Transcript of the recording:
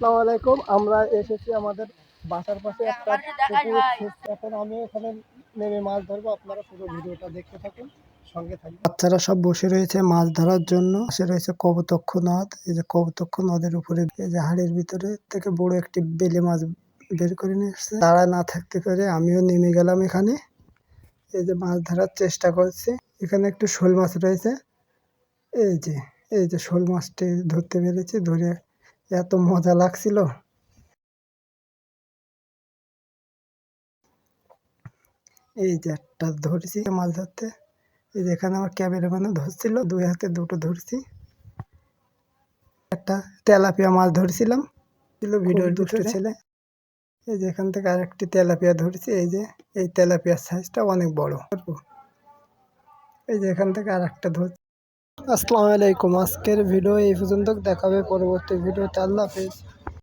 আসসালামু আলাইকুম। আমরা এসেছি আমাদের বাসার পাশে একটা পুকুর। এখন আমি এখানে নেমে মাছ ধরবো, আপনারা পুরো ভিডিওটা দেখতে থাকুন, সঙ্গে থাকুন। বাচ্চারা সব বসে রয়েছে মাছ ধরার জন্য। পাশে রয়েছে কপোতাক্ষ নদ। এই যে কপোতাক্ষ নদের উপরে এই যে হাড়ির ভিতরে থেকে বড় একটি বেলে মাছ বের করে নিয়ে এসছে। তারা না থাকতে পেরে আমিও নেমে গেলাম এখানে। এই যে মাছ ধরার চেষ্টা করছি। এখানে একটু শোল মাছ রয়েছে। এই যে শোল মাছটি ধরতে পেরেছি। ধরে এত মজা লাগছিল। এই যে একটা ধরছি মাছ ধরতে। এই যে এখানে আমার ক্যামেরা মানে ধরছিল, দুই হাতে দুটো ধরছি। একটা তেলাপিয়া মাছ ধরছিলাম, ছিল ভিডিওর ভিতরে ছেলে। এই যে এখান থেকে আরেকটি তেলাপিয়া ধরছি। এই যে এই তেলাপিয়ার সাইজটা অনেক বড়। এই যে এখান থেকে আরেকটা ধরছি। আসসালামু আলাইকুম। আজকের ভিডিও এই পর্যন্ত। দেখাবে পরবর্তী ভিডিওতে। আল্লাহ হাফেজ।